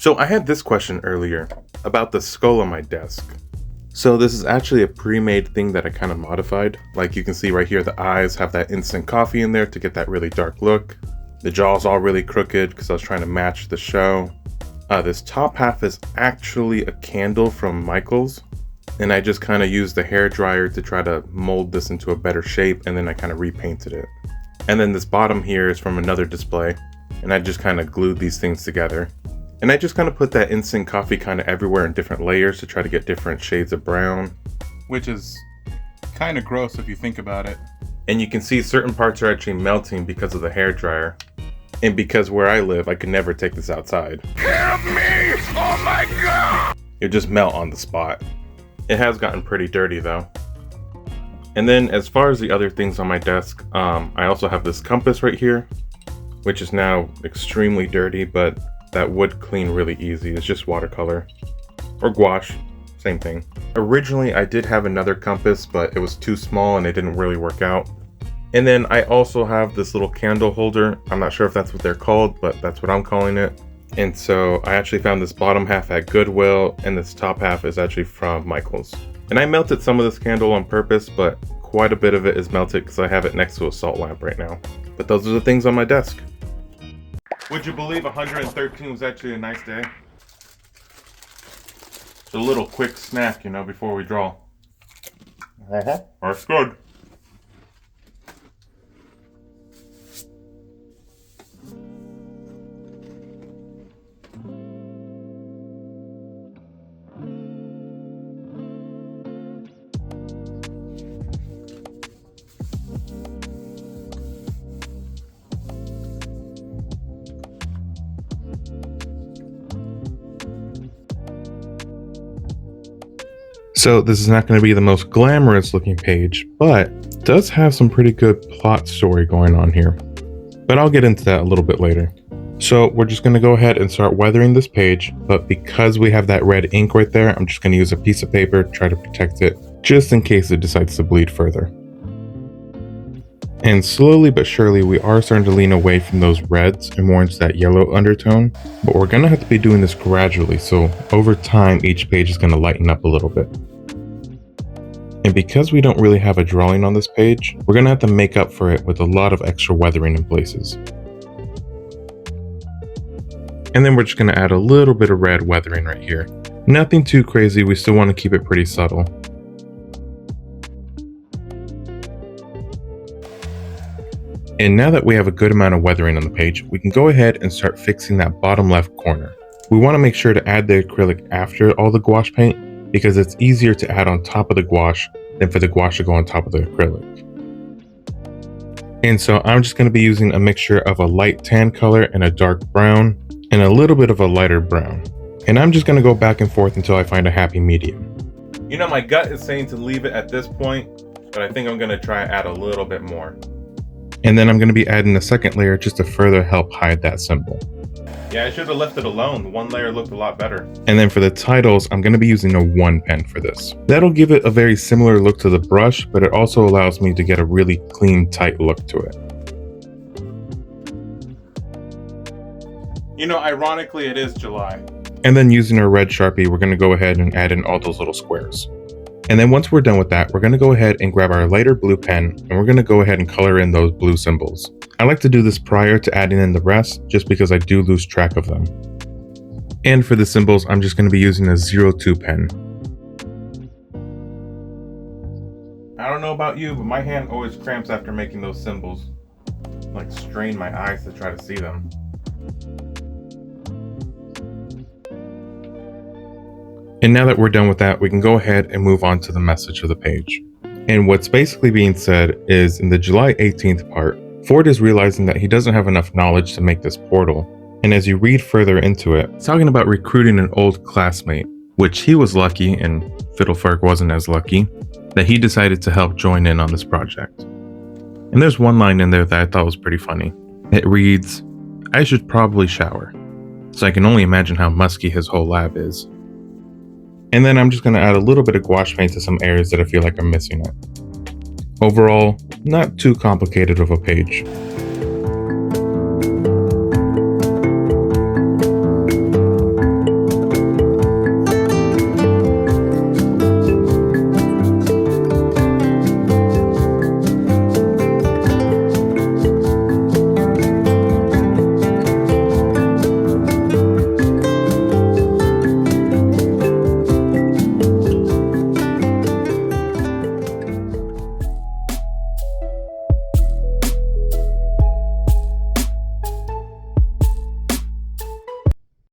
So I had this question earlier about the skull on my desk. So this is actually a pre-made thing that I kind of modified. Like you can see right here, the eyes have that instant coffee in there to get that really dark look. The jaw's all really crooked because I was trying to match the show. This top half is actually a candle from Michael's. And I just kind of used the hair dryer to try to mold this into a better shape, and then I kind of repainted it. And then this bottom here is from another display, and I just kind of glued these things together. And I just kind of put that instant coffee kind of everywhere in different layers to try to get different shades of brown. Which is kind of gross if you think about it. And you can see certain parts are actually melting because of the hair dryer. And because where I live, I could never take this outside. Help me! Oh my god! It just melt on the spot. It has gotten pretty dirty though. And then as far as the other things on my desk, I also have this compass right here, which is now extremely dirty, but that would clean really easy. It's just watercolor or gouache, same thing. Originally I did have another compass, but it was too small and it didn't really work out. And then I also have this little candle holder. I'm not sure if that's what they're called, but that's what I'm calling it. And so I actually found this bottom half at Goodwill, and this top half is actually from Michael's. And I melted some of this candle on purpose, but quite a bit of it is melted because I have it next to a salt lamp right now. But those are the things on my desk. Would you believe 113 was actually a nice day? It's a little quick snack, you know, before we draw. That's good. So this is not going to be the most glamorous looking page, but it does have some pretty good plot story going on here. But I'll get into that a little bit later. So we're just going to go ahead and start weathering this page, but because we have that red ink right there, I'm just going to use a piece of paper to try to protect it, just in case it decides to bleed further. And slowly but surely, we are starting to lean away from those reds and more into that yellow undertone, but we're going to have to be doing this gradually, so over time, each page is going to lighten up a little bit. And because we don't really have a drawing on this page, we're going to have to make up for it with a lot of extra weathering in places. And then we're just going to add a little bit of red weathering right here. Nothing too crazy, we still want to keep it pretty subtle. And now that we have a good amount of weathering on the page, we can go ahead and start fixing that bottom left corner. We want to make sure to add the acrylic after all the gouache paint, because it's easier to add on top of the gouache than for the gouache to go on top of the acrylic. And so I'm just going to be using a mixture of a light tan color and a dark brown and a little bit of a lighter brown. And I'm just going to go back and forth until I find a happy medium. You know, my gut is saying to leave it at this point, but I think I'm going to try and add a little bit more. And then I'm going to be adding a second layer just to further help hide that symbol. Yeah, I should have left it alone. One layer looked a lot better. And then for the titles, I'm going to be using a 1 pen for this. That'll give it a very similar look to the brush, but it also allows me to get a really clean, tight look to it. You know, ironically, it is July. And then using our red Sharpie, we're going to go ahead and add in all those little squares. And then once we're done with that, we're going to go ahead and grab our lighter blue pen, and we're going to go ahead and color in those blue symbols. I like to do this prior to adding in the rest, just because I do lose track of them. And for the symbols, I'm just going to be using a 02 pen. I don't know about you, but my hand always cramps after making those symbols. Like strain my eyes to try to see them. And now that we're done with that, we can go ahead and move on to the message of the page. And what's basically being said is in the July 18th part, Ford is realizing that he doesn't have enough knowledge to make this portal. And as you read further into it, it's talking about recruiting an old classmate, which he was lucky, and Fiddlefark wasn't as lucky, that he decided to help join in on this project. And there's one line in there that I thought was pretty funny. It reads, "I should probably shower." So I can only imagine how musky his whole lab is. And then I'm just going to add a little bit of gouache paint to some areas that I feel like I'm missing it. Overall, not too complicated of a page.